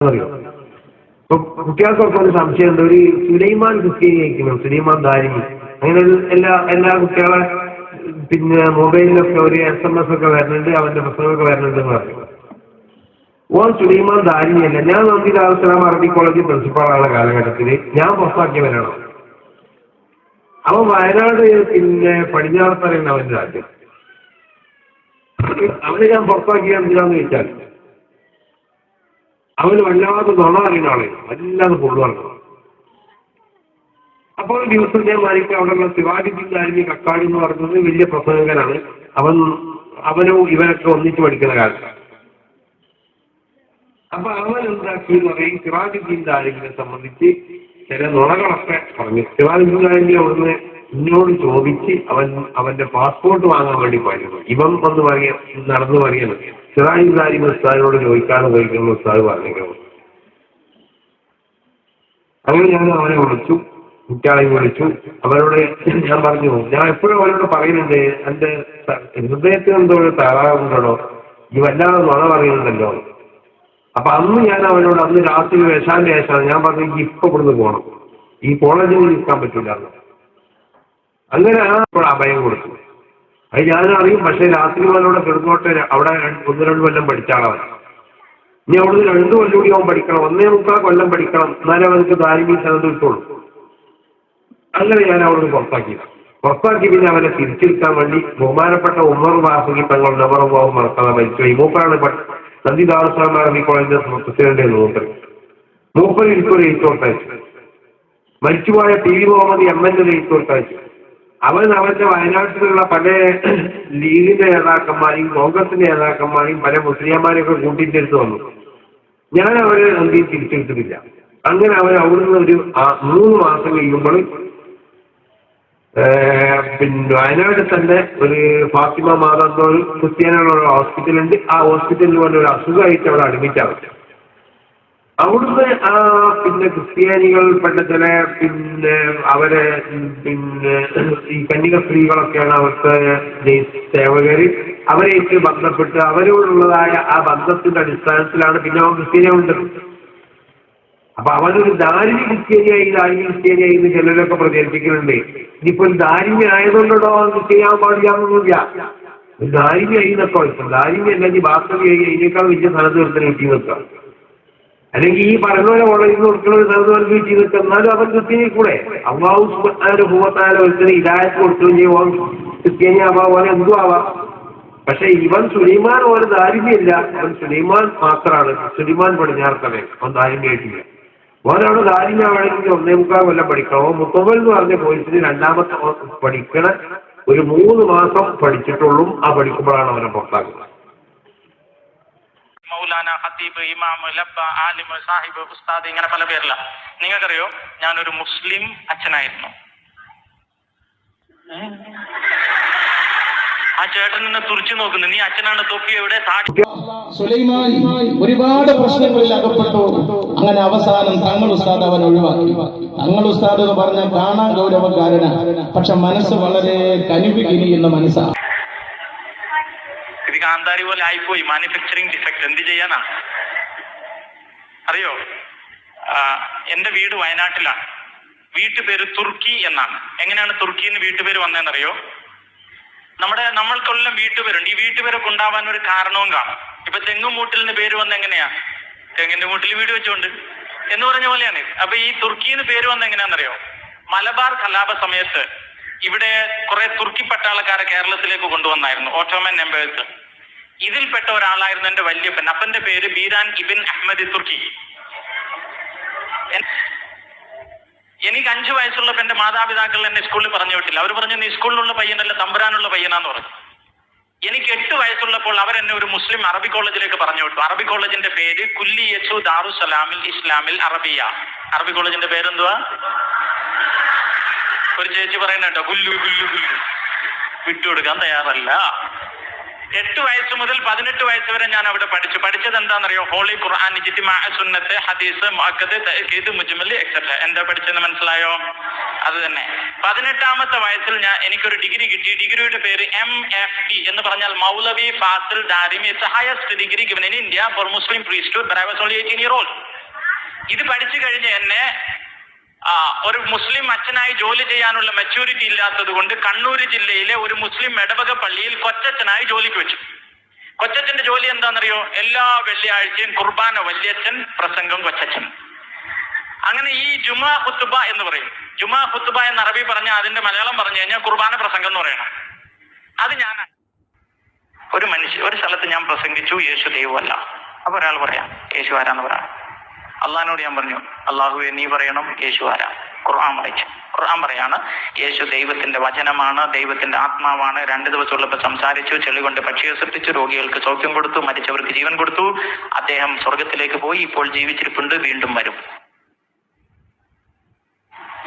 അറിയോ? ഇപ്പൊ കുട്ടികൾക്കൊക്കെ ഒരു സംശയമുണ്ട്, ഒരു സുലൈമാൻ ക്രിസ്ത്യാനി അയക്കണം, സുലൈമാൻ ദാരിമി, അങ്ങനെ എല്ലാ കുട്ടികളെ പിന്നെ മൊബൈലിലൊക്കെ ഒരു SMS ഒക്കെ വരുന്നുണ്ട്, അവന്റെ പുസ്തകമൊക്കെ വരുന്നുണ്ട് എന്ന് പറഞ്ഞു. ഓൻ സുലൈമാൻ ദാരിമിയല്ല. ഞാൻ നന്ദി ദാറുസ്സലാം അറബി കോളേജ് പ്രിൻസിപ്പാളാണ് കാലഘട്ടത്തിൽ. ഞാൻ പുറത്താക്കിയവനാണ്. അവൻ വയനാട് പിന്നെ പടിഞ്ഞാറത്തറയാണ് അവന്റെ രാജ്യം. അവനെ ഞാൻ പുറത്താക്കിയ എന്തിനാന്ന് ചോദിച്ചാൽ, അവന് വല്ലാതെ നുണ അറിയുന്ന ആളെ വല്ലാതെ കൊള്ളുവാണ്. അപ്പോൾ ഒരു ദിവസം ഞാൻ മാനിക്ക് അവിടെയുള്ള സിറാജുദ്ദീൻ ദാരിമി കക്കാട് എന്ന് പറയുന്നത് വലിയ പ്രസംഗകനാണ്. അവനോ ഇവനൊക്കെ ഒന്നിച്ച് പഠിക്കുന്ന കാലത്താണ്. അപ്പൊ അവൻ എന്താക്കി എന്ന് പറയും, സിറാജുദ്ദീൻ ദാരിമിനെ സംബന്ധിച്ച് ചില നുണകളൊക്കെ പറഞ്ഞു. സിറാജുദ്ദീൻ ദാരിമി അവിടുന്ന് എന്നോട് ചോദിച്ച് അവന്റെ പാസ്പോർട്ട് വാങ്ങാൻ വേണ്ടി പോയിരുന്നു. ഇവൻ നടന്നു പറയുന്നു, സിറാജുദ്ദീൻ ദാരിമി ഉസ്താദിനോട് ചോദിക്കാതെ പോയിരിക്കുന്ന ഉസ്താദ് പറഞ്ഞിരിക്കുന്നു. അങ്ങനെ ഞാൻ അവനെ വിളിച്ചു, കുട്ടികളെയും വിളിച്ചു. അവരോട് ഞാൻ പറഞ്ഞു, ഞാൻ എപ്പോഴും അവരോട് പറയുന്നുണ്ട്, എന്റെ ഹൃദയത്തിന് എന്തോ ഒരു തകരാറുണ്ടോ, ഈ വല്ലാതെ നുണ പറയുന്നുണ്ടല്ലോ. അപ്പൊ അന്ന് ഞാൻ അവനോട്, അന്ന് രാത്രി വേഷാന്റെ ശേഷമാണ് ഞാൻ പറഞ്ഞു, ഇപ്പൊ ഇവിടുന്ന് പോകണം, ഈ കോളേജിൽ നിൽക്കാൻ പറ്റില്ല. അങ്ങനെ ഇപ്പോൾ അഭയം കൊടുത്തു. അത് ഞാനറിയും. പക്ഷെ രാത്രി അവനോട് കിടന്നോട്ടെ, അവിടെ 1-2 കൊല്ലം പഠിച്ചാളവൻ. ഇനി അവിടുന്ന് 2 കൊല്ലം കൂടി അവൻ പഠിക്കണം, 1.25 കൊല്ലം പഠിക്കണം, എന്നാലും അവനക്ക് ദാരിമി സനത് കിട്ടുള്ളൂ. അങ്ങനെ ഞാൻ അവിടുന്ന് പുറത്താക്കി. പിന്നെ അവനെ തിരിച്ചെടുക്കാൻ വേണ്ടി ബഹുമാനപ്പെട്ട ഉമർ വാസുകി തങ്ങൾ നവറവാവും മറക്കാതെ മരിച്ചു. ഈ മൂപ്പറാണ് നന്ദി ദാറുസ്സലാം അറബി കോളേജിന്റെ പ്രസിഡന്റ്. മൂപ്പർ എനിക്കൊരു എഴുത്തോട്ടയച്ചു. മരിച്ചുപോയ TV മുഹമ്മദ് MN ഒരു എഴുത്തോട്ടയച്ചു. അവന്റെ വയനാട്ടിലുള്ള പല ലീഗിന്റെ നേതാക്കന്മാരെയും കോൺഗ്രസിന്റെ നേതാക്കന്മാരെയും പല മുസ്ലിംമാരെയൊക്കെ കൂട്ടിയിട്ടെടുത്ത് വന്നു. ഞാൻ അവരെ നന്ദി തിരിച്ചെടുത്തിട്ടില്ല. അങ്ങനെ അവൻ അവിടുന്ന് ഒരു 3 മാസം കഴിയുമ്പോൾ പിന്നെ വയനാട് തന്നെ ഒരു ഫാത്തിമ മാതാന്തോ ഒരു ക്രിസ്ത്യാനികളുള്ള ഹോസ്പിറ്റലുണ്ട്. ആ ഹോസ്പിറ്റലിൽ കൊണ്ട് ഒരു അസുഖമായിട്ട് അവിടെ അഡ്മിറ്റ് ആവും. അവിടുന്ന് പിന്നെ ക്രിസ്ത്യാനികൾപ്പെട്ട ചില പിന്നെ അവരെ പിന്നെ ഈ കന്യക സ്ത്രീകളൊക്കെയാണ് അവിടുത്തെ സേവകർ. അവരായിട്ട് ബന്ധപ്പെട്ട് അവരോടുള്ളതായ ആ ബന്ധത്തിന്റെ അടിസ്ഥാനത്തിലാണ് പിന്നെ അവൻ ക്രിസ്ത്യാനിയുണ്ട്. അപ്പൊ അവനൊരു ദാരിമി ക്രിസ്ത്യാനിയായി എന്ന് ചിലരൊക്കെ പ്രചരിപ്പിക്കുന്നുണ്ട്. ഇനിയിപ്പോ ഒരു ദാരിമി ആയതുകൊണ്ടോ അവൻ ചെയ്യാൻ പാടില്ലാന്നൊന്നുമില്ല. ഒരു ദാരിമി ആയി എന്നൊക്കെ വെച്ചാൽ ദാരിമി അല്ലെങ്കിൽ ബാസ്തവിയായി അതിനേക്കാൾ വലിയ സ്ഥലത്ത് ഒരുത്തനെ കിട്ടി നിൽക്കാം. അല്ലെങ്കിൽ ഈ പറഞ്ഞ പോലെ കോളേജിൽ നിന്ന് കൊടുക്കുന്ന ഒരു സ്ഥലത്ത് കിട്ടി നിൽക്കാം. എന്നാലും അവൻ ക്രിസ്ത്യാനി കൂടെ അള്ളാഹു സുബ്ഹാനഹു വ തആല ഒരുത്തനെ ഹിദായത്ത് കൊടുക്കുകയും ചെയ്യും. ക്രിസ്ത്യാനി ആവാം, ഓനെ എന്തും ആവാം. പക്ഷെ ഇവൻ സുലൈമാൻ ഓരോ ദാരിമിയല്ല. അവൻ സുലൈമാൻ മാത്രമാണ്. സുലൈമാൻ പടിഞ്ഞാറത്തവൻ, അവൻ ദാരിമിയായിട്ടില്ല. ഓനാണ് ദാരിമിയാവണമെങ്കിൽ 1.25 കൊല്ലം പഠിക്കണം. മുത്തവൽ എന്ന് പറഞ്ഞ കോഴ്സിന് 2ാമത്തെ പഠിക്കണ ഒരു 3 മാസം പഠിച്ചിട്ടുള്ളൂ. ആ പഠിക്കുമ്പോഴാണ് അവനെ പുറത്താക്കുന്നത്. മൗലാന, ഖത്തീബ്, ഇമാം, ലബ്ബ, ആലിം, സാഹിബ്, ഉസ്താദ്, ഇങ്ങനെ പല പേരില്ല. നിങ്ങൾക്കറിയോ, ഞാനൊരു മുസ്ലിം അച്ഛനായിരുന്നു. ആ ചേട്ടൻ നിന്നെ തുറിച്ചു നോക്കുന്നു. നീ അച്ഛനാണ്, തൊപ്പി എവിടെ? സുലൈമാൻ ഒരുപാട് പ്രശ്നങ്ങളിൽ അകപ്പെട്ടു. അങ്ങനെ അവസാനം തങ്ങൾ ഉസ്താദ് അവൻ ഒഴിവാക്കി. തങ്ങൾ ഉസ്താദ് എന്ന് പറഞ്ഞാൽ കാണാൻ ഗൗരവക്കാരനാണ്, പക്ഷെ മനസ്സ് വളരെ കനിവികിനിയുന്ന മനസ്സാണ്. ഇത് കാന്താരി പോലെ ആയിപ്പോയി. Manufacturing defect. എന്ത് ചെയ്യാനാ അറിയോ? എന്റെ വീട് വയനാട്ടിലാണ്. വീട്ടുപേര് തുർക്കി എന്നാണ്. എങ്ങനെയാണ് തുർക്കിന്ന് വീട്ടുപേര് വന്നതെന്നറിയോ? നമ്മൾക്കെല്ലാം വീട്ടുപേരുണ്ട്. ഈ വീട്ടുപേരൊക്കെ ഉണ്ടാവാൻ ഒരു കാരണവും കാണും. ഇപ്പൊ തെങ്ങുമൂട്ടിലിന് പേര് വന്ന എങ്ങനെയാ? തെങ്ങിന്റെ മൂട്ടിൽ വീട് വെച്ചോണ്ട് എന്ന് പറഞ്ഞ പോലെയാണ്. അപ്പൊ ഈ തുർക്കിന്ന് പേര് വന്ന എങ്ങനെയാണെന്നറിയോ? മലബാർ കലാപ സമയത്ത് ഇവിടെ കുറെ തുർക്കി പട്ടാളക്കാരെ കേരളത്തിലേക്ക് കൊണ്ടുവന്നായിരുന്നു, ഓട്ടോമൻ എംപയേഴ്സ്. ഇതിൽപ്പെട്ട ഒരാളായിരുന്നു എന്റെ വല്യപ്പൻ. അപ്പന്റെ പേര് ബീരാൻ ഇബിൻ അഹമ്മദ് തുർക്കി. എനിക്ക് 5 വയസ്സുള്ളപ്പോൾ എന്റെ മാതാപിതാക്കൾ എന്നെ സ്കൂളിൽ പറഞ്ഞു വിട്ടില്ല. അവർ പറഞ്ഞു, നീ സ്കൂളിലുള്ള പയ്യനല്ല, തമ്പുരാനുള്ള പയ്യനാന്ന് പറഞ്ഞു. എനിക്ക് 8 വയസ്സുള്ളപ്പോൾ അവരെന്നെ ഒരു മുസ്ലിം അറബി കോളേജിലേക്ക് പറഞ്ഞു വിട്ടു. അറബി കോളേജിന്റെ പേര് കുല്ലിയത്തു ദാറുസ്സലാമിൽ ഇസ്ലാമിൽ അറബിയ. അറബി കോളേജിന്റെ പേരെന്തുവാ? ഒരു ചേച്ചി പറയുന്ന കേട്ടോ, ഗുല്ലു ഗുല്ലു ഗുല്ലു. വിട്ടുകൊടുക്കാൻ തയ്യാറല്ല. 8 വയസ്സ് മുതൽ 18 വയസ്സ് വരെ ഞാൻ അവിടെ പഠിച്ചത് എന്താണെന്നറിയോ? ഹോളി ഖുർആൻ, ഇജ്തിമാ, സുന്നത്ത്, ഹദീസ്, മുഅക്കദ്, തഅക്കീദ്, മുജ്മൽ, എക്സെട്ര. എന്താ പഠിച്ചെന്ന് മനസ്സിലായോ? അത് തന്നെ. 18ാമത്തെ വയസ്സിൽ എനിക്കൊരു ഡിഗ്രി കിട്ടി. ഡിഗ്രിയുടെ പേര് MFD എന്ന് പറഞ്ഞാൽ Moulavi Fazil Darimi. It's highest degree given in India for Muslim priesthood, but I was only 18 years old. ഇത് പഠിച്ചു കഴിഞ്ഞ് എന്നെ ഒരു മുസ്ലിം അച്ഛനായി ജോലി ചെയ്യാനുള്ള മെച്യൂരിറ്റി ഇല്ലാത്തത് കൊണ്ട് കണ്ണൂർ ജില്ലയിലെ ഒരു മുസ്ലിം ഇടവക പള്ളിയിൽ കൊച്ചച്ഛനായി ജോലിക്ക് വെച്ചു. കൊച്ചച്ഛന്റെ ജോലി എന്താണെന്നറിയോ? എല്ലാ വെള്ളിയാഴ്ചയും കുർബാന വല്യച്ഛൻ, പ്രസംഗം കൊച്ചച്ഛൻ. അങ്ങനെ ഈ ജുമാ ഖുത്ബ എന്ന് പറയും. ജുമാ ഖുത്ബ എന്ന് അറബി പറഞ്ഞാൽ അതിന്റെ മലയാളം പറഞ്ഞു കഴിഞ്ഞാൽ കുർബാന പ്രസംഗം എന്ന് പറയണം. അത് ഞാൻ ഒരു സ്ഥലത്ത് ഞാൻ പ്രസംഗിച്ചു, യേശു ദൈവമല്ല. അപ്പൊ ഒരാൾ പറയാം യേശു ആരാന്ന് പറയാം. അള്ളഹാനോട് ഞാൻ പറഞ്ഞു, അള്ളാഹുവെ നീ പറയണം യേശു ആരാ. ഖുർആൻ വായിച്ചു. ഖുർആൻ പറയാണ് യേശു ദൈവത്തിന്റെ വചനമാണ്, ദൈവത്തിന്റെ ആത്മാവാണ്. 2 ദിവസമുള്ളപ്പോൾ സംസാരിച്ചു, ചെളി കൊണ്ട് പക്ഷിയെ സൃഷ്ടിച്ചു, രോഗികൾക്ക് സൗഖ്യം കൊടുത്തു, മരിച്ചവർക്ക് ജീവൻ കൊടുത്തു. അദ്ദേഹം സ്വർഗത്തിലേക്ക് പോയി, ഇപ്പോൾ ജീവിച്ചിരിപ്പുണ്ട്, വീണ്ടും വരും.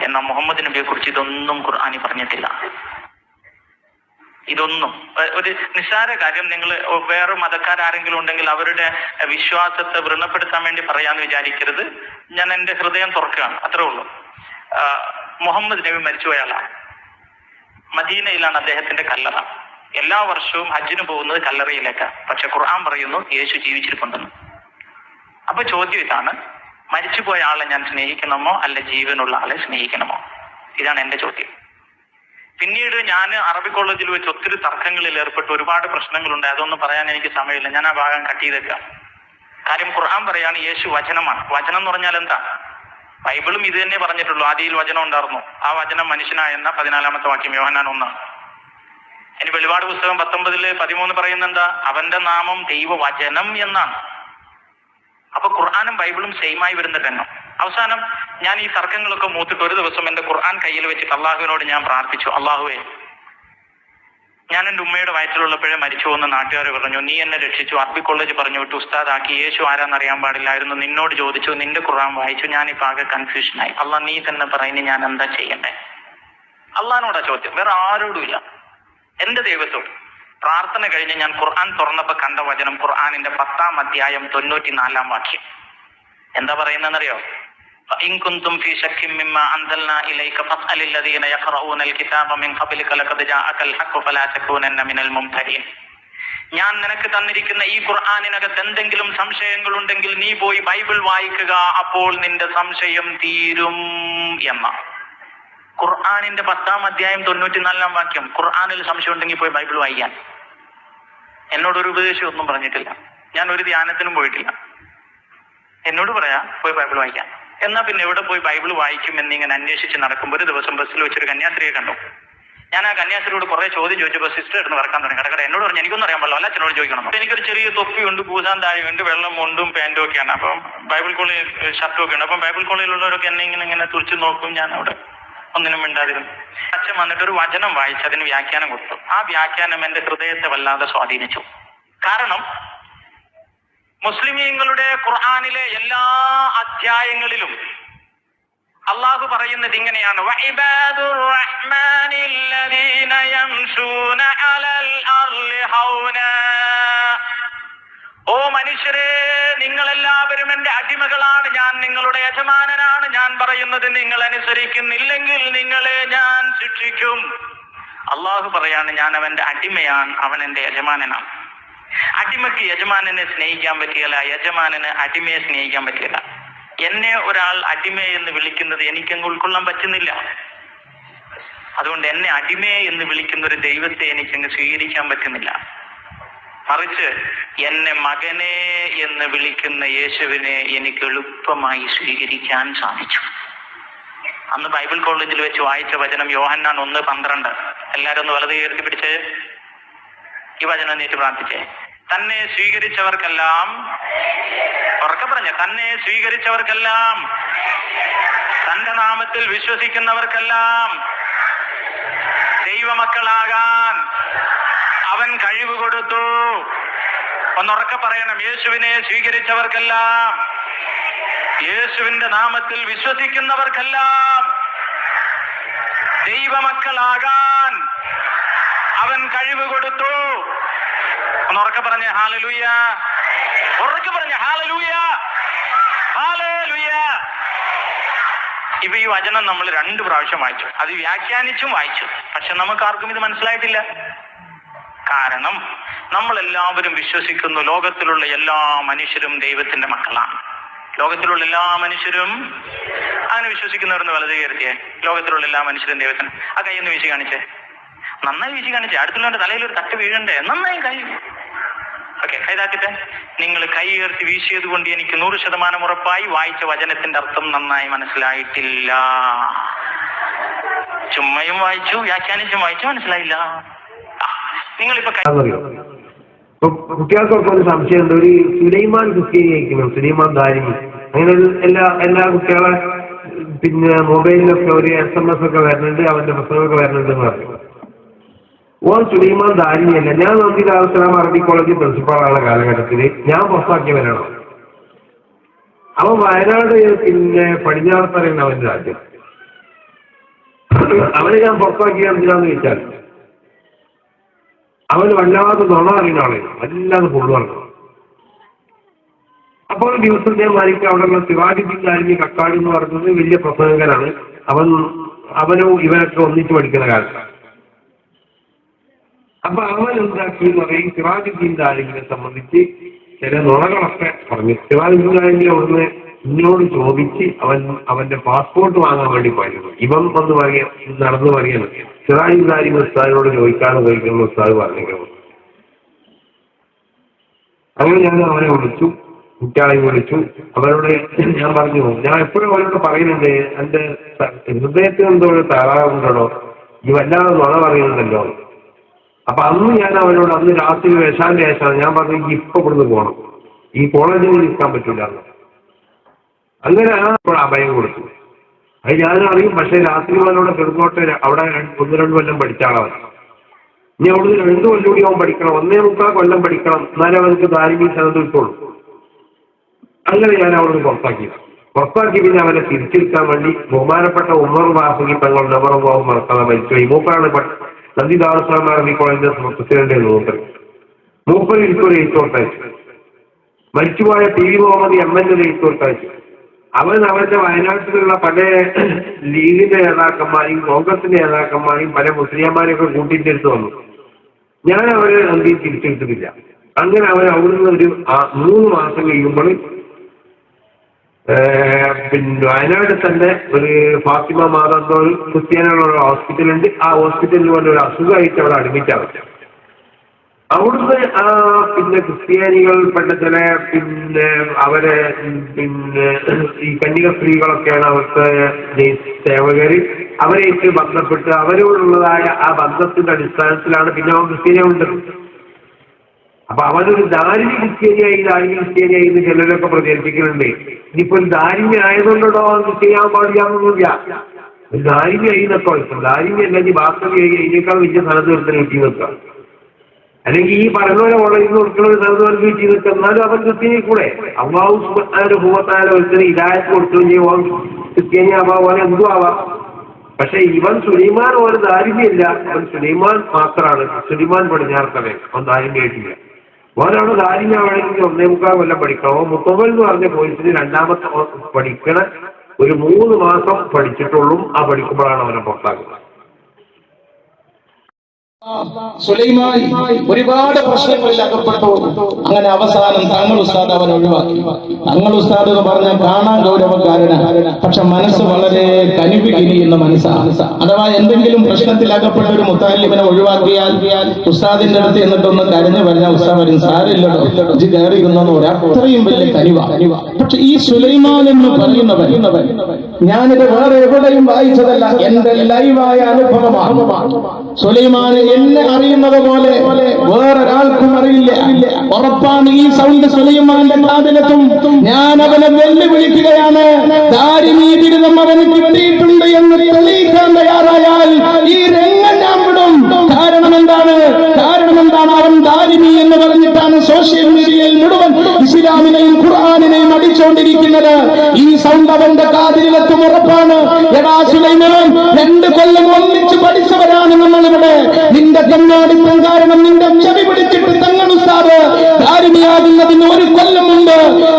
എന്നാൽ മുഹമ്മദ് നബിയെ കുറിച്ച് ഇതൊന്നും ഖുർആനിൽ പറഞ്ഞിട്ടില്ല. ഇതൊന്നും ഒരു നിസ്സാര കാര്യം. നിങ്ങൾ വേറെ മതക്കാരെങ്കിലും ഉണ്ടെങ്കിൽ അവരുടെ വിശ്വാസത്തെ വ്രണപ്പെടുത്താൻ വേണ്ടി പറയാന്ന് വിചാരിക്കരുത്. ഞാൻ എൻ്റെ ഹൃദയം തുറക്കുകയാണ്, അത്രേ ഉള്ളൂ. മുഹമ്മദ് നബി മരിച്ചുപോയാളാണ്. മദീനയിലാണ് അദ്ദേഹത്തിന്റെ കല്ലറ. എല്ലാ വർഷവും ഹജ്ജിന് പോകുന്നത് കല്ലറയിലേക്കാണ്. പക്ഷെ ഖുർആൻ പറയുന്നു യേശു ജീവിച്ചിരിപ്പുണ്ടെന്ന്. അപ്പൊ ചോദ്യം ഇതാണ്, മരിച്ചുപോയ ആളെ ഞാൻ സ്നേഹിക്കണമോ അല്ല ജീവനുള്ള ആളെ സ്നേഹിക്കണമോ? ഇതാണ് എന്റെ ചോദ്യം. പിന്നീട് ഞാൻ അറബി കോളേജിൽ വെച്ച് ഒത്തിരി തർക്കങ്ങളിൽ ഏർപ്പെട്ട് ഒരുപാട് പ്രശ്നങ്ങളുണ്ട്. അതൊന്നും പറയാൻ എനിക്ക് സമയമില്ല. ഞാൻ ആ ഭാഗം കട്ട് ചെയ്തേക്കാം. കാര്യം ഖുർആൻ പറയാണ് യേശു വചനമാണ്. വചനം എന്ന് പറഞ്ഞാൽ എന്താ? ബൈബിളും ഇത് തന്നെ പറഞ്ഞിട്ടുള്ളൂ. ആദിയിൽ വചനം ഉണ്ടായിരുന്നു, ആ വചനം മനുഷ്യനായെന്ന 14-ാമത്തെ വാക്യം യോഹന്നാൻ 1. ഇനി വെളിപാട് പുസ്തകം 19:13 പറയുന്ന എന്താ? അവന്റെ നാമം ദൈവവചനം എന്നാണ്. അപ്പൊ ഖുർആനും ബൈബിളും സെയിമായി വരുന്നത് തന്നെ. അവസാനം ഞാൻ ഈ തർക്കങ്ങളൊക്കെ മൂത്തിട്ട് ഒരു ദിവസം എന്റെ ഖുർആൻ കയ്യിൽ വെച്ചിട്ട് അള്ളാഹുവിനോട് ഞാൻ പ്രാർത്ഥിച്ചു, അള്ളാഹുവേ, ഞാൻ എൻ്റെ ഉമ്മയുടെ വയറ്റിലുള്ളപ്പോഴേ മരിച്ചു പോകുന്ന നാട്ടുകാർ പറഞ്ഞു, നീ എന്നെ രക്ഷിച്ചു, അറബി കോളേജ് പറഞ്ഞു വിട്ടു, ഉസ്താദാക്കി, യേശു ആരാന്നറിയാൻ പാടില്ലായിരുന്നു, നിന്നോട് ചോദിച്ചു, നിന്റെ ഖുർആൻ വായിച്ചു, ഞാനിപ്പോൾ ആകെ കൺഫ്യൂഷനായി. അള്ളാഹ് നീ തന്നെ പറയുന്നത് ഞാൻ എന്താ ചെയ്യണ്ടേ? അള്ളാഹിനോടാ ചോദ്യം, വേറെ ആരോടുമില്ല, എന്റെ ദൈവത്തോട്. പ്രാർത്ഥന കഴിഞ്ഞ് ഞാൻ ഖുർആൻ തുറന്നപ്പോ കണ്ട വചനം ഖുർആനിന്റെ 10-ാം അധ്യായം 94-ാം വാക്യം. എന്താ പറയുന്നതെന്നറിയോ? إن كنتم في شك مما أنزلنا إليك فاسأل الذين يقرؤون الكتاب من قبلك لقد جاءك الحق فلا تكونن من الممترين. ഞാൻ നിനക്ക് തന്നിരിക്കുന്ന ഈ ഖുർആനിനകത്ത് എന്തെങ്കിലും സംശയങ്ങൾ ഉണ്ടെങ്കിൽ നീ പോയി ബൈബിൾ വായിക്കുക, അപ്പോൾ നിന്റെ സംശയം തീരും എന്ന ഖുർആനിന്റെ 10-ാം അധ്യായം 94-ാം വാക്യം. ഖുർആനിൽ സംശയം ഉണ്ടെങ്കിൽ പോയി ബൈബിൾ വായിക്കാൻ. എന്നോടൊരു ഉപദേശം ഒന്നും പറഞ്ഞിട്ടില്ല, ഞാൻ ഒരു ധ്യാനത്തിനും പോയിട്ടില്ല. എന്നോട് പറയാ പോയി ബൈബിൾ വായിക്കാൻ. എന്നാ പിന്നെ എവിടെ പോയി ബൈബിൾ വായിക്കും എന്നിങ്ങനെ അന്വേഷിച്ച് നടക്കുമ്പോൾ ഒരു ദിവസം ബസ്സിൽ വെച്ചൊരു കന്യാസ്ത്രീയെ കണ്ടു. ഞാൻ ആ കന്യാസ്ത്രീയോട് കുറെ ചോദ്യം ചോദിച്ചപ്പോൾ സിസ്റ്റർ എടുത്ത് വറക്കാൻ തുടങ്ങി. കടക്കട എന്നോട് പറഞ്ഞു, എനിക്കൊന്നും അറിയാൻ പാടില്ല, അച്ഛനോട് ചോദിക്കണം. അപ്പൊ എനിക്കൊരു ചെറിയ തൊപ്പിയുണ്ട്, പൂസാൻ താഴെയുണ്ട്, വെള്ളം മുണ്ടും പാൻറ്റും ഒക്കെയാണ്. അപ്പം ബൈബിൾ കോളേജ് ഷർട്ടും ഒക്കെ ഉണ്ട്. അപ്പം ബൈബിൾ കോളേജിലുള്ളവരൊക്കെ എന്നെ ഇങ്ങനെ തുറിച്ച് നോക്കും. ഞാൻ അവിടെ ഒന്നിനും മിണ്ടാതിരുന്നു. അച്ഛൻ വന്നിട്ട് ഒരു വചനം വായിച്ച് അതിന് വ്യാഖ്യാനം കൊടുത്തു. ആ വ്യാഖ്യാനം എന്റെ ഹൃദയത്തെ വല്ലാതെ സ്വാധീനിച്ചു. കാരണം മുസ്ലിമീങ്ങളുടെ ഖുർആനിലെ എല്ലാ അധ്യായങ്ങളിലും അള്ളാഹു പറയുന്നത് ഇങ്ങനെയാണ്, വഇബാദുർ റഹ്മാനിൽ ലദീന യംശൂന അലൽ അർളി ഹൗനാ. ഓ മനുഷ്യരെ, നിങ്ങളെല്ലാവരും എന്റെ അടിമകളാണ്, ഞാൻ നിങ്ങളുടെ യജമാനനാണ്. ഞാൻ പറയുന്നത് നിങ്ങൾ അനുസരിക്കുന്നില്ലെങ്കിൽ നിങ്ങളെ ഞാൻ ശിക്ഷിക്കും. അള്ളാഹു പറയാണ്, ഞാൻ അവന്റെ അടിമയാണ്, അവൻ എന്റെ യജമാനനാണ്. അടിമയ്ക്ക് യജമാനനെ സ്നേഹിക്കാൻ പറ്റിയല്ല, യജമാനന് അടിമയെ സ്നേഹിക്കാൻ പറ്റിയല്ല. എന്നെ ഒരാൾ അടിമ എന്ന് വിളിക്കുന്നത് എനിക്കങ്ങ് ഉൾക്കൊള്ളാൻ പറ്റുന്നില്ല. അതുകൊണ്ട് എന്നെ അടിമയെ എന്ന് വിളിക്കുന്ന ഒരു ദൈവത്തെ എനിക്കങ്ങ് സ്വീകരിക്കാൻ പറ്റുന്നില്ല. മറിച്ച് എന്നെ മകനെ എന്ന് വിളിക്കുന്ന യേശുവിനെ എനിക്ക് എളുപ്പമായി സ്വീകരിക്കാൻ സാധിച്ചു. അന്ന് ബൈബിൾ കോളേജിൽ വെച്ച് വായിച്ച വചനം യോഹന്നാൻ 1:12. എല്ലാരും ഒന്ന് വലത് ഉയർത്തി പിടിച്ച് ഈ വചനം നീട്ടി പ്രാർത്ഥിച്ചേ. തന്നെ സ്വീകരിച്ചവർക്കെല്ലാം, ഉറക്കെ പറഞ്ഞ, തന്നെ സ്വീകരിച്ചവർക്കെല്ലാം, തന്റെ നാമത്തിൽ വിശ്വസിക്കുന്നവർക്കെല്ലാം ദൈവമക്കളാകാൻ അവൻ കഴിവ് കൊടുത്തു. ഒന്നുറക്കെ പറയണം, യേശുവിനെ സ്വീകരിച്ചവർക്കെല്ലാം, യേശുവിന്റെ നാമത്തിൽ വിശ്വസിക്കുന്നവർക്കെല്ലാം ദൈവമക്കളാകാൻ അവൻ കഴിവ് കൊടുത്തു. ഒന്നുറക്കെ പറഞ്ഞ ഹല്ലേലൂയ, ഉറക്കെ പറഞ്ഞ ഹല്ലേലൂയ, ഹല്ലേലൂയ. ഇപ്പൊ ഈ വചനം നമ്മൾ 2 പ്രാവശ്യം വായിച്ചു, അത് വ്യാഖ്യാനിച്ചും വായിച്ചു. പക്ഷെ നമുക്ക് ആർക്കും ഇത് മനസ്സിലായിട്ടില്ല. കാരണം നമ്മളെല്ലാവരും വിശ്വസിക്കുന്നു ലോകത്തിലുള്ള എല്ലാ മനുഷ്യരും ദൈവത്തിന്റെ മക്കളാണ്. ലോകത്തിലുള്ള എല്ലാ മനുഷ്യരും അങ്ങനെ വിശ്വസിക്കുന്നവരെന്ന് വലത് കയറിയേ. ലോകത്തിലുള്ള എല്ലാ മനുഷ്യരും ദൈവത്തിന്. ആ കൈ ഒന്ന് വീശി കാണിച്ചേ, നന്നായി വീശി കാണിച്ചേ. അടുത്തുള്ളവന്റെ തലയിൽ ഒരു തട്ട് വീഴണ്ടേ, നന്നായി കൈ. ഓക്കെ, കൈതാക്കട്ടെ. നിങ്ങൾ കൈ ഉയർത്തി വീശിയത് കൊണ്ട് എനിക്ക് 100% ഉറപ്പായി വായിച്ച വചനത്തിന്റെ അർത്ഥം നന്നായി മനസ്സിലായിട്ടില്ല. ചുമ്മയും വായിച്ചു, വ്യാഖ്യാനിച്ചും വായിച്ചു, മനസ്സിലായില്ല. നിങ്ങളിപ്പോ കുട്ടികൾക്കൊക്കെ ഒരു സംശയമുണ്ട്. ഒരു സുലൈമാൻ ക്രിസ്ത്യാനി അയക്കണം, സുലൈമാൻ ദാരിമി, അങ്ങനെ എല്ലാ കുട്ടികളെ പിന്നെ മൊബൈലിലൊക്കെ ഒരു SMS ഒക്കെ വരുന്നുണ്ട്, അവന്റെ പുസ്തകമൊക്കെ വരുന്നുണ്ട് എന്ന് പറഞ്ഞു. ഓൻ സുലൈമാൻ ദാരിമിയല്ല. ഞാൻ നന്ദി ദാറുസ്സലാം അറബി കോളേജ് പ്രിൻസിപ്പാളാണ് കാലഘട്ടത്തിൽ. ഞാൻ പുറത്താക്കിയവനാണ്. അവൻ വയനാട് പിന്നെ പടിഞ്ഞാറത്തറയാണ് അവന്റെ രാജ്യം. അവനെ ഞാൻ പുറത്താക്കിയ എന്തിനാന്ന് ചോദിച്ചാൽ അവന് വല്ലാതെ നുണ അറിയുന്ന ആളാണ്, വല്ലാതെ കൊള്ളുവാണ്. അപ്പോൾ ഒരു ദിവസം ഞാൻ മാനിക്ക് അവിടെയുള്ള സിറാജുദ്ദീൻ ദാരിമി കക്കാട് എന്ന് പറയുന്നത് വലിയ പ്രസംഗകനാണ്. അവനും ഇവനൊക്കെ ഒന്നിച്ച് പഠിക്കുന്ന കാലത്താണ്. അപ്പൊ അവൻ എന്താക്കി എന്ന് പറയും, സിറാജുദ്ദീൻ ദാരിമിനെ സംബന്ധിച്ച് ചില നുണകളൊക്കെ പറഞ്ഞു. സിറാജുദ്ദീൻ ദാരിമി അവിടുന്ന് ഇന്നോട് ചോദിച്ച് അവന്റെ പാസ്പോർട്ട് വാങ്ങാൻ വേണ്ടി പോയിരുന്നു. ഇവൻ വന്ന് നടന്നു പറയാണ്, സിറാജുദ്ദീൻ ദാരിമി ഉസ്താദിനോട് ചോദിക്കാതെ പോയിക്കുന്ന ഉസ്താദ് പറഞ്ഞിരിക്കുന്നു. അങ്ങനെ ഞാൻ അവനെ വിളിച്ചു, കുട്ടികളെയും വിളിച്ചു. അവരോട് ഞാൻ പറഞ്ഞു, ഞാൻ എപ്പോഴും അവരോട് പറയുന്നുണ്ട്, എന്റെ ഹൃദയത്തിന് എന്തോ ഒരു തകരാറുണ്ടോ, ഈ വല്ലാതെ നുണ പറയുന്നുണ്ടല്ലോ. അപ്പൊ ഞാൻ അവനോട് അന്ന് രാത്രി വിശാന്റെ ശേഷമാണ് ഞാൻ പറഞ്ഞു, ഇപ്പൊ ഇവിടുന്ന് പോകണം, ഈ കോളേജിൽ നിൽക്കാൻ പറ്റില്ല. അങ്ങനെ ഇപ്പോൾ അഭയം കൊടുത്തു. അത് ഞാനും അറിയും. പക്ഷെ രാത്രി അവനോട് കിടന്നോട്ടെ, അവിടെ 1-2 കൊല്ലം പഠിച്ച ആളാണ്. ഇനി അവിടുന്ന് 2 കൊല്ലം കൂടി അവൻ പഠിക്കണം, 1.25 കൊല്ലം പഠിക്കണം, എന്നാലും അവനക്ക് ദാരിമി സനത് കിട്ടുള്ളൂ. അങ്ങനെ ഞാൻ അവിടുന്ന് പുറത്താക്കി. പിന്നെ അവനെ തിരിച്ചെടുക്കാൻ വേണ്ടി ബഹുമാനപ്പെട്ട ഉമർ വാസുകി തങ്ങൾ നവറവാവും മറക്കാതെ മരിച്ചു. ഈ മൂപ്പറാണ് നന്ദി ദാറുസ്സലാം അറബി കോളേജിന്റെ പ്രസിഡന്റ്. മൂപ്പർ എനിക്കൊരു എഴുത്തോട്ടയച്ചു. മരിച്ചുപോയ TV മുഹമ്മദ് MN ഒരു എഴുത്തോട്ടയച്ചു. അവന്റെ വയനാട്ടിലുള്ള പല ലീഗിന്റെ നേതാക്കന്മാരെയും കോൺഗ്രസിന്റെ നേതാക്കന്മാരെയും പല മുസ്ലിംമാരെയൊക്കെ കൂട്ടിയിട്ട് എടുത്ത് വന്നു. ഞാൻ അവരെ നന്ദി തിരിച്ചെടുത്തിട്ടില്ല. അങ്ങനെ അവൻ അവിടുന്ന് ഒരു 3 മാസം കഴിയുമ്പോൾ പിന്നെ വയനാട് തന്നെ ഒരു ഫാത്തിമ മാതാന്തോ ക്രിസ്ത്യാനികളുടെ ഹോസ്പിറ്റലുണ്ട്. ആ ഹോസ്പിറ്റലിൽ കൊണ്ട് ഒരു അസുഖമായിട്ട് അവിടെ അഡ്മിറ്റ് ആവില്ല. അവിടുന്ന് പിന്നെ ക്രിസ്ത്യാനികൾപ്പെട്ട ചില പിന്നെ അവരെ പിന്നെ ഈ കന്യക സ്ത്രീകളൊക്കെയാണ് അവിടുത്തെ സേവകര്. അവരായിട്ട് ബന്ധപ്പെട്ട് അവരോടുള്ളതായ ആ ബന്ധത്തിന്റെ അടിസ്ഥാനത്തിലാണ് പിന്നെ അവൻ ക്രിസ്ത്യാനിയുണ്ട്. അപ്പൊ അവനൊരു ദാരിമി ക്രിസ്ത്യാനിയായി എന്ന് ചിലരൊക്കെ പ്രചരിപ്പിക്കുന്നുണ്ട്. ഇനിയിപ്പോ ഒരു ദാരിമി ആയതുകൊണ്ടോ അവൻ ചെയ്യാൻ പാടില്ലാന്നൊന്നുമില്ല. ഒരു ദാരിമി ആയി എന്നൊക്കെ ദാരിമി അല്ലെങ്കിൽ ബാസ്തവിയായി അതിനേക്കാൾ വലിയ സ്ഥലത്ത് ഒരുത്തരം കിട്ടി നിൽക്കാം. അല്ലെങ്കിൽ ഈ പറഞ്ഞ കോളേജിൽ നിന്ന് കൊടുക്കുന്ന ഒരു സ്ഥലത്ത് കിട്ടി നിൽക്കുക. എന്നാലും അവൻ ക്രിസ്ത്യാനി കൂടെ അള്ളാഹു സുബ്ഹാനഹു വ തആല ഒരുത്തരം ഹിദായത്ത് കൊടുക്കുകയും ചെയ്യും. ക്രിസ്ത്യാനി ആവാം, ഓനെ എന്തും ആവാം. പക്ഷെ ഇവൻ സുലൈമാൻ ഒരു ദാരിമിയല്ല, അവൻ സുലൈമാൻ മാത്രമാണ്. സുലൈമാൻ പടിഞ്ഞാറത്തവൻ, അവൻ ദാരിമിയായിട്ടില്ല. ഓനാണ് ദാരിമിയാവണമെങ്കിൽ 1.25 കൊല്ലം പഠിക്കണം. മുത്തവൽ എന്ന് പറഞ്ഞ കോഴ്സിന് 2ാമത്തെ പഠിക്കണ ഒരു 3 മാസം പഠിച്ചിട്ടുള്ളൂ. ആ പഠിക്കുമ്പോഴാണ് അവനെ പുറത്താക്കുന്നത്. സുലൈമാൻ ഒരുപാട് പ്രശ്നങ്ങളിൽ അകപ്പെട്ടു. അങ്ങനെ അവസാനം തങ്ങൾ ഉസ്താദ് അവൻ ഒഴിവാക്കി. തങ്ങൾ ഉസ്താദ് എന്ന് പറഞ്ഞാൽ കാണാൻ ഗൗരവക്കാരനാണ്, പക്ഷെ മനസ്സ് വളരെ കനിവ് കിനിയുന്ന മനസ്സാണ്. അഥവാ എന്തെങ്കിലും പ്രശ്നത്തിൽ അകപ്പെട്ട ഒരു മുത്താലിമിനെ ഒഴിവാക്കിയാൽ ഉസ്താദിന്റെ അടുത്ത് എന്നിട്ടൊന്ന് കരഞ്ഞു പറഞ്ഞാൽ ഉസ്താദ് വരും, സാരില്ലടോ ഇത് കയറിയിരുന്നെന്ന് പറയാം. അത്രയും വലിയ കനിവ. പക്ഷെ ഈ സുലൈമാൻ എന്ന് പറയുന്നവൻ ഞാനിത് വേറെ എവിടെയും വായിച്ചതല്ല, എന്റെ ലൈവായ അനുഭവമാണ്. സുലൈമാൻ എന്നെ അറിയുന്നത് പോലെ വേറൊരാൾക്കും അറിയില്ല. ഉറപ്പാണ് ഈ സൗണ്ട് സുലൈമാന്റെ കാതിലെത്തും. ഞാൻ അവനെ വെല്ലുവിളിക്കുകയാണ്. ദാരിമി ബിരുദം അവന് കിട്ടിയിട്ടുണ്ട് എന്ന് തെളിയിക്കാൻ തയ്യാറായാൽ ഈ രംഗം ഞാൻ വിടും. കാരണം എന്താണ്? അവൻ ദാരിമി എന്ന് പറഞ്ഞിട്ടാണ് സോഷ്യൽ മീഡിയയിൽ മുഴുവൻ ഇസ്ലാമിനെയും ഖുർആനിനെയും അടിച്ചുകൊണ്ടിരിക്കുന്നത്. ഈ സൗണ്ട് അവന്റെ കാതിലെത്തും, ഉറപ്പാണ്. എടാ സുലൈമാൻ, 2 കൊല്ലം ഒന്നിച്ച് പഠിച്ചവരാണ് നമ്മളിവിടെ. നിന്റെ കണ്ണാടിത്തം കാരണം നിന്റെ ചെവി പിടിച്ചിട്ട് തങ്ങൾ ഉസ്താദ് ദാരിമിയാകുന്നതിന് 1 കൊല്ലം മുമ്പ്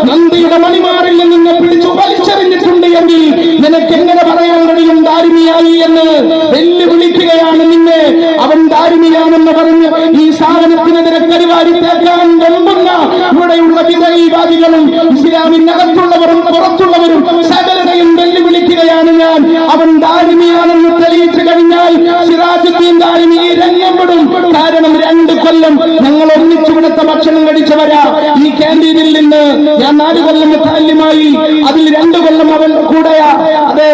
നന്ദിയുടെ മണിമാറിൽ നിന്നെ പിടിച്ചു വലിച്ചെറിഞ്ഞിട്ടുണ്ട് എങ്കിൽ നിനക്ക് എങ്ങനെ പറയാൻ കഴിയും ദാരിമിയായി എന്ന്? വെല്ലുവിളിക്കുകയാണ് നിന്നെ. അവൻ ദാരിമിയാണെന്ന് പറഞ്ഞ് ഈ സാധനം രാജ്യത്തിനെതിരെ കരിവാരിത്തേക്കാൻ വെമ്പുന്ന ഇവിടെയുള്ള വിധേയവാദികളും ഇസ്ലാമിനകത്തുള്ളവരും പുറത്തുള്ളവരും സകലരെയും വെല്ലുവിളിക്കുകയാണ് ഞാൻ. അവൻ ദാരിമിയാണെന്ന് തെളിയിച്ചു കഴിഞ്ഞാൽ സിറാജുദ്ദീൻ ദാരിമി ഈ രംഗം വിടും. കാരണം 2 കൊല്ലം ഞങ്ങൾ ഒന്നിച്ചിവിടുത്തെ ഭക്ഷണം കഴിച്ചവരാ. ഈ ക്യാൻറ്റീനിൽ നിന്ന് ഞാൻ 4 കൊല്ലം മുത്തല്ലിമായി, അതിൽ 2 കൊല്ലം അവൻ കൂടെയാ. അത്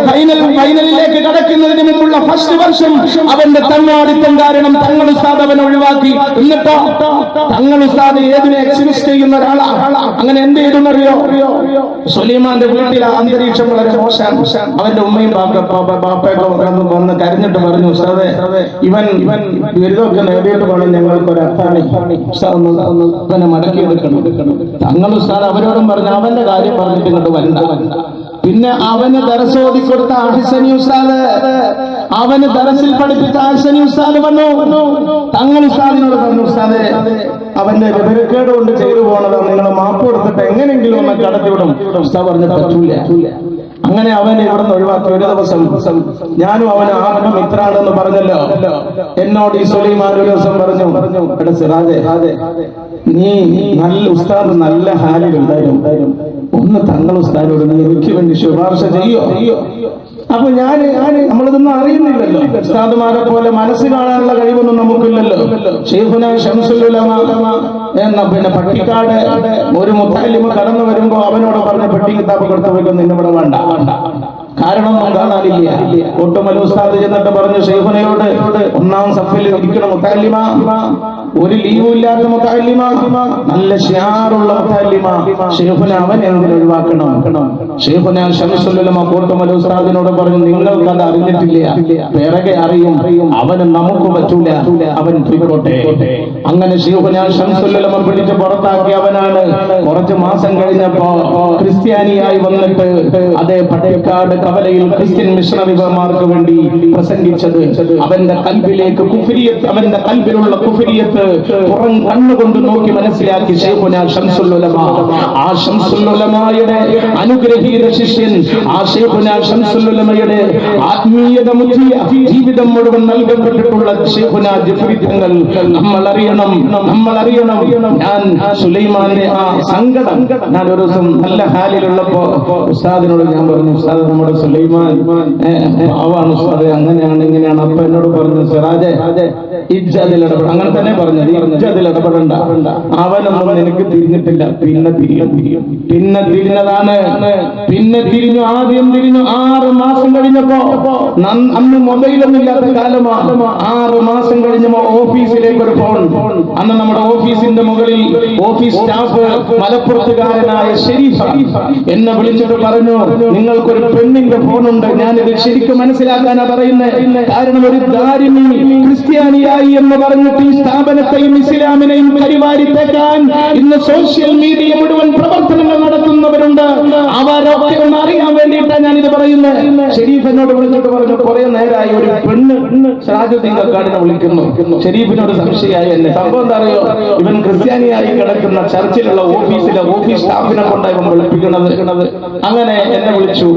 ഫൈനലിലേക്ക് കടക്കുന്നതിന് മുമ്പുള്ള ഫസ്റ്റ് വർഷം അവന്റെ തങ്ങാടിത്തം കാരണം തങ്ങൾ ഉസ്താദ് അവൻ ഒഴിവാക്കി. എന്നിട്ടോ തങ്ങൾ ഉസ്താദ് ഏതിനെ എക്സിബിറ്റ് ചെയ്യുന്ന ഒരാളാ. അങ്ങനെ എന്ത് ചെയ്തെന്നറിയോ? സുലൈമാന്റെ വീട്ടിലെ അന്തരീക്ഷം വളരെ മോശം. അവന്റെ ഉമ്മയും ബാപ്പയൊക്കെ വന്ന് കരഞ്ഞിട്ട് പറഞ്ഞു, ഉസ്താദേ ഇവൻ ബിരുദമൊക്കെ നേടിയിട്ട് വേണം ഞങ്ങൾക്ക് ഒരു അർത്ഥാണി അവനെ മടക്കിയെടുക്കണം. തങ്ങൾ ഉസ്താദ് അവരോടും പറഞ്ഞു അവന്റെ കാര്യം പറഞ്ഞിട്ട് ഇങ്ങോട്ട് വരണ്ട. പിന്നെ അവന് ദർസ് ഓതി കൊടുത്ത അഹ്സനി ഉസ്താദ്, അവന് ദർസിൽ പഠിപ്പിച്ച അഹ്സനി ഉസ്താദ് വന്നു. തങ്ങൾ ഉസ്താദിനോട് പറഞ്ഞു, ഉസ്താദേ അവന്റെ വിവരക്കേട് കൊണ്ട് ചെയ്തു പോണത് നിങ്ങൾ മാപ്പ് കൊടുത്തിട്ട് എങ്ങനെയെങ്കിലും ഒന്ന് കടത്തിവിടും. ഉസ്താദ് പറഞ്ഞു പറ്റൂല. അങ്ങനെ അവനെ ഇവിടുന്ന് ഒഴിവാക്കി. ഒരു ദിവസം ഞാനും അവന് ആത്മമിത്രാണെന്ന് പറഞ്ഞല്ലോ. എന്നോട് ഈ സുലൈമാൻ ഒരു ദിവസം പറഞ്ഞു, എടാ സിറാജേ, നീ നല്ല ഉസ്താദ് നല്ല ഹാലിലുണ്ടായിരുന്നു, ഒന്ന് തങ്ങൾ ഉസ്താദിനോട് നീ എനിക്ക് വേണ്ടി ശുപാർശ ചെയ്യോ? അപ്പൊ നമ്മളിതൊന്നും അറിയുന്നില്ലല്ലോ. ഉസ്താദുമാരെ പോലെ മനസ്സ് കാണാനുള്ള കഴിവൊന്നും നമുക്കില്ലല്ലോ. ശൈഖുനാ ശംസുൽ ഉലമ എന്ന പിന്നെ പട്ടിക്കാട് ഒരു മുത്തല്ലിമ കടന്നു വരുമ്പോ അവനോട് പറഞ്ഞ പെട്ടി കിതാബ് കൊടുത്തു പോയിക്കൊന്നും ഇന്നിവിടെ വേണ്ട, കാരണമൊന്നും കാണാനില്ല. ഒട്ടുമല ഉസ്താദ് ചെന്നിട്ട് പറഞ്ഞു ശൈഖുനയോട്, 1ാം സഫിൽ ഇരിക്കണം മുത്തല്ലിമ, ഒരു ലീവും ഇല്ലാത്ത മുത്തല്ലിമ, നല്ല ഷിയാറുള്ള മുത്തല്ലിമ, ശൈഖുന അവൻ എന്തിനു ഒഴിവാക്കണം? ശൈഖുനാ ശംസുൽ ഉലമ ഒട്ടുമല ഉസ്താദിനോട് പറഞ്ഞു, നിങ്ങൾക്ക് അത് അറിഞ്ഞിട്ടില്ല, പിറകെ അറിയും, അവന് നമുക്ക് പറ്റൂല, അവൻ പോയിക്കോട്ടെ. അങ്ങനെ ശൈഖുനാ ശംസുൽ ഉലമ പിടിച്ച് പുറത്താക്കി. അവനാണ് കുറച്ച് മാസം കഴിഞ്ഞപ്പോ ക്രിസ്ത്യാനിയായി വന്നിട്ട് അതേ പട്ടിക്കാട് കവലയിൽ ക്രിസ്ത്യൻ മിഷണറിമാർക്ക് വേണ്ടി പ്രസംഗിച്ചത്. അവന്റെ കൽബിലേക്ക് കുഫ്രിയത്ത്, അവന്റെ കൽബിലുള്ള കുഫ്രിയത്ത് പുറം കണ്ണുകൊണ്ട് നോക്കി മനസ്സിലാക്കി ശൈഖുനാ ശംസുൽ ഉലമ. ആ ശംസുൽ ഉലമയുടെ അനുഗ്രഹീത ശിഷ്യൻ, ആ ശൈഖുനാ ശംസുൽ ഉലമയുടെ ആത്മീയത മുറ്റിയ ജീവിതം മുഴുവൻ നൽകപ്പെട്ടിട്ടുള്ള ശൈഖുനാ ജിഫ്രി തങ്ങൾ നമ്മൾ അറിയണം. ഞാൻ സുലൈമാന്റെ ആ സങ്കടം ഞാൻ ഒരു ദിവസം നല്ല ഹാലിലുള്ളപ്പോ ഉസ്താദിനോട് ഞാൻ പറഞ്ഞു, ഉസ്താദ് നമ്മുടെ സുലൈമാൻ പാവാണ് ഉസ്താദ്, അങ്ങനെയാണ് ഇങ്ങനെയാണ്. അപ്പൊ എന്നോട് പറഞ്ഞു, സിറാജേ ഇജ്ജതിൽ ഇടപെട, അങ്ങനെ തന്നെ പറഞ്ഞത്, ഇജ്ജതിൽ ഇടപെടണ്ട, അവനൊന്നും നിനക്ക് തിരിഞ്ഞിട്ടില്ല, പിന്നെ തിരിഞ്ഞതാണ്. പിന്നെ തിരിഞ്ഞു, ആദ്യം തിരിഞ്ഞു 6 മാസം കഴിഞ്ഞപ്പോ, അന്ന് മൊബൈലൊന്നും ഇല്ലാത്ത കാലമാണ്. 6 മാസം കഴിഞ്ഞപ്പോ ഓഫീസിലേക്ക് ഒരു ഫോൺ. അന്ന് നമ്മുടെ ഓഫീസിന്റെ മുകളിൽ ഓഫീസ് സ്റ്റാഫ് മലപ്പുറത്തുകാരനായ ഷെരീഫ് എന്നെ വിളിച്ചിട്ട് പറഞ്ഞു, നിങ്ങൾക്കൊരു പെണ്ണിന്റെ ഫോണുണ്ട്. ഞാനിത് ശരിക്കും മനസ്സിലാക്കാനാ പറയുന്നത്. കാരണം ഒരു ദാരിമി ക്രിസ്ത്യാനിയായി എന്ന് പറഞ്ഞിട്ട് ഈ സ്ഥാപനത്തെയും ഇസ്ലാമിനെയും കരിവാരിത്തേക്കാൻ ഇന്ന് സോഷ്യൽ മീഡിയ മുഴുവൻ പ്രവർത്തനങ്ങൾ നടത്തുന്നവരുണ്ട്. അവരൊക്കെ ഒന്ന് അറിയാൻ വേണ്ടിയിട്ടാണ് ഞാനിത് പറയുന്നത്. ഷെരീഫ് എന്നോട് വിളിച്ചിട്ട് പറഞ്ഞു, കുറെ നേരമായി ഒരു പെണ്ണ് സിറാജുദ്ദീൻ കക്കാടിനെ വിളിക്കുന്നു. ഷെരീഫിനോട് സംശയമായി. എന്നെ സംഭവം എന്താ അറിയോ? ഇവൻ ക്രിസ്ത്യാനിയായി കിടക്കുന്ന ചർച്ചിലുള്ള ഓഫീസിലെ ഓഫീസ് സ്റ്റാഫിനെ കൊണ്ടായി ഇവൻ വിളിപ്പിക്കുന്നത്. അങ്ങനെ എന്നെ വിളിച്ചു.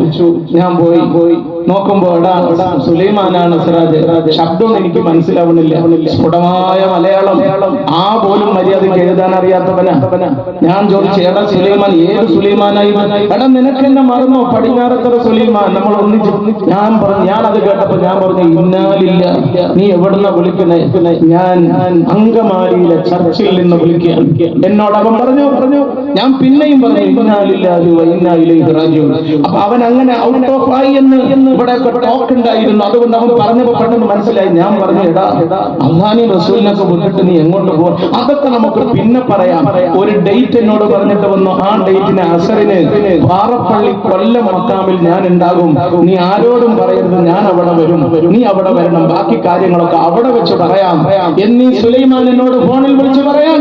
ഞാൻ പോയി നോക്കുമ്പോ സുലൈമാനാണ് സിറാജ്. ശബ്ദം എനിക്ക് മനസ്സിലാവണില്ല, സ്ഫുടമായ മലയാളം, ആ പോലും മര്യാദയ്ക്ക് എഴുതാൻ അറിയാത്തവനാ. ഞാൻ ചോദിച്ചു, എടാ സുലൈമാൻ, ഏത് സുലൈമാനായി? എടാ നിനക്ക് എന്നെ മറന്നോ? പടിഞ്ഞാറത്തറ സുലൈമാൻ, നമ്മൾ ഒന്നിച്ചു. ഞാനത് കേട്ടപ്പോ ഞാൻ പറഞ്ഞു, ഇന്നാലില്ല, നീ എവിടുന്ന വിളിക്കുന്നേ? ഞാൻ അങ്കമാലിയിലെ ചർച്ചിൽ നിന്ന് വിളിക്കുകയാണ്. എന്നോട് അവൻ പറഞ്ഞു. ഞാൻ പിന്നെയും പറഞ്ഞു, ഇന്നാലില്ലാഹി വ ഇന്നാ ഇലൈഹി റാജിഊൻ. അപ്പൊ അവൻ അങ്ങനെ ഔട്ട് ഓഫ് ആയി എന്ന് ഇവിടെ ടോക്ക് ഉണ്ടായിരുന്നു. അതുകൊണ്ട് അവൻ പറഞ്ഞപ്പോ പെട്ടെന്ന് മനസ്സിലായി. ഞാൻ പറഞ്ഞു, എടാ അള്ളാഹുവിനെ റസൂലിനൊക്കെ വിട്ടിട്ട് നീ എങ്ങോട്ട് പോകും? അതൊക്കെ നമുക്ക് പിന്നെ പറയാം. ഒരു ഡേറ്റ് എന്നോട് പറഞ്ഞിട്ട് വന്നു. ആ ഡേറ്റിന് അസറിന് പാറപ്പള്ളി കൊല്ലം മക്കാമിൽ ഞാൻ ഉണ്ടാകും. നീ ആരോടും പറയരുത്, ഞാൻ അവിടെ വരും, നീ അവിടെ വരണം, ബാക്കി കാര്യങ്ങളൊക്കെ അവിടെ വെച്ച് പറയാം എന്നീ സുലൈമാൻ എന്നോട് ഫോണിൽ വിളിച്ച് പറയാൻ.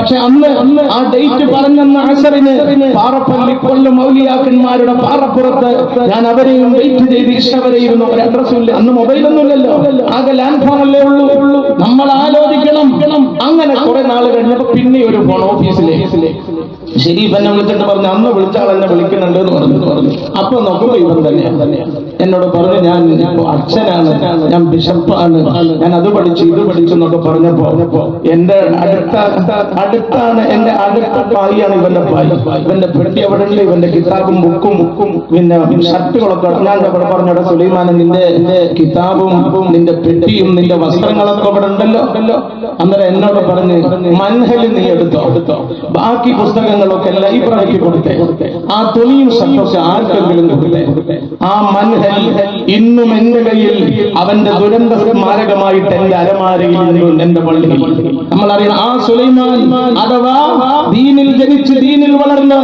പക്ഷെ അന്ന് ആ ഡേറ്റ് പറഞ്ഞെന്ന അസറിന് പാറപ്പള്ളി കൊല്ലം മൗലിയാക്കന്മാരുടെ പാറപ്പുറത്ത് ഞാൻ അവരെയും വെയിറ്റ് ചെയ്ത് ഇഷ്ടവരെയിരുന്നു. ഒരു അഡ്രസ്സും ഇല്ല, അന്ന് മൊബൈലൊന്നുമില്ലല്ലോ, ആകെ ലാൻഡ് ഫോണല്ലേ ഉള്ളൂ. നമ്മൾ ആലോചിക്കണം. അങ്ങനെ കുറെ നാൾ കഴിഞ്ഞപ്പോ പിന്നെ ഒരു ഫോൺ ഓഫീസിലേക്ക് ഷെരീഫ് എന്നെ വിളിച്ചിട്ട് പറഞ്ഞു, അന്ന് വിളിച്ച ആൾ എന്നെ വിളിക്കുന്നുണ്ട് എന്ന് പറഞ്ഞു. അപ്പൊ നോക്കുമ്പോ ഇവൻ തന്നെ എന്നോട് പറഞ്ഞു, ഞാൻ അച്ഛനാണ്, ഞാൻ ബിഷപ്പാണ്, ഞാൻ അത് പഠിച്ചു ഇത് പഠിച്ചു എന്നൊക്കെ പറഞ്ഞപ്പോ എന്റെ അടുത്താണ്, എന്റെ അടുത്ത പായിയാണ് ഇവന്റെ പായി. ഇവന്റെ പെട്ടി അവിടെ ഉണ്ട്, ഇവന്റെ കിതാബും ബുക്കും പിന്നെ ഷർട്ടുകളൊക്കെ. ഞാൻ അവിടെ പറഞ്ഞോടെ സുലൈമാനെ, നിന്റെ കിതാബും നിന്റെ പെട്ടിയും നിന്റെ വസ്ത്രങ്ങളൊക്കെ അവിടെ ഉണ്ടല്ലോ. അന്നേരം എന്നോട് പറഞ്ഞ്, മൻഹൽ നീ എടുത്തോ, ബാക്കി പുസ്തകങ്ങളൊക്കെ ലൈബ്രറിക്ക് കൊടുത്തേ, ആ തുണിയും ഷർട്ടൊക്കെ ആർക്കെങ്കിലും കൊടുത്തേ. ആ മൻഹൽ ഇന്നും എന്റെ കയ്യിൽ അവന്റെ ദുരന്ത സ്മാരകമായിട്ട് എന്റെ അലമാരയിൽ എന്റെ പള്ളിയിൽ. നമ്മളറിയണം, ആ സുലൈമാൻ അഥവാ ദീനിൽ ജനിച്ച് ദീനിൽ വളർന്ന്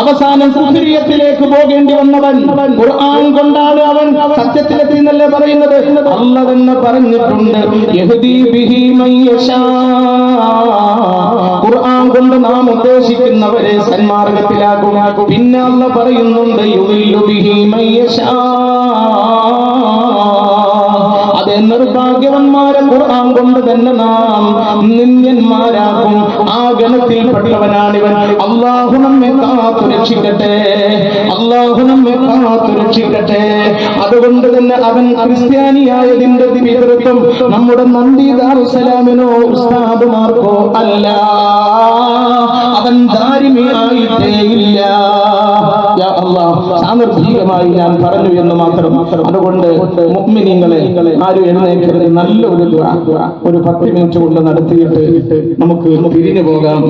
അവസാനം കുഫ്രിയത്തിലേക്ക് പോകേണ്ടി വന്നവൻ ഖുർആൻ കൊണ്ടാണ് അവൻ സത്യത്തിലെത്തി എന്നല്ലേ പറയുന്നത്. അല്ലാഹു തന്നെ പറഞ്ഞിട്ടുണ്ട്, യഹ്ദീ ബിഹി മൻ യശാ. ഖുർആൻ കൊണ്ട് നാം ഉദ്ദേശിക്കുന്നവരെ സന്മാർഗത്തിലാക്കും. പിന്നെ അല്ലാഹു പറയുന്നുണ്ട്, യുദില്ലു ബിഹി മൻ യശാ. അതെ, നിർഭാഗ്യവന്മാരെ ഖുർആൻ കൊണ്ട് തന്നെ നാം നിന്ദ്യന്മാരാക്കും. ആ ഗണത്തിൽപ്പെട്ടവനാണിവൻ. അല്ലാഹു നമ്മെ കാത്തു രക്ഷിക്കട്ടെ, അല്ലാഹു നമ്മെ കാത്തു രക്ഷിക്കട്ടെ. അതുകൊണ്ട് തന്നെ അവൻ ക്രിസ്ത്യാനിയായതിന്റെ ദിവ്യതൃത്വം നമ്മുടെ നന്ദി ദാറുസലാമിനോ ഉസ്താദുമാർക്കോ അല്ല. അവൻ ധാരിമിയായിട്ടേ ഇല്ല. യാ അല്ലാഹ്, സാന്ദർഭികമായി ഞാൻ പറഞ്ഞു എന്ന് മാത്രം. അതുകൊണ്ട് മുഅ്മിനീങ്ങളെ, ആരും എഴുന്നേൽക്കരുത്. നല്ല ഒരു ദുആ ഒരു 10 മിനിറ്റ് കൊണ്ട് നടത്തിയിട്ട് നമുക്ക് പിരിഞ്ഞു പോകാം.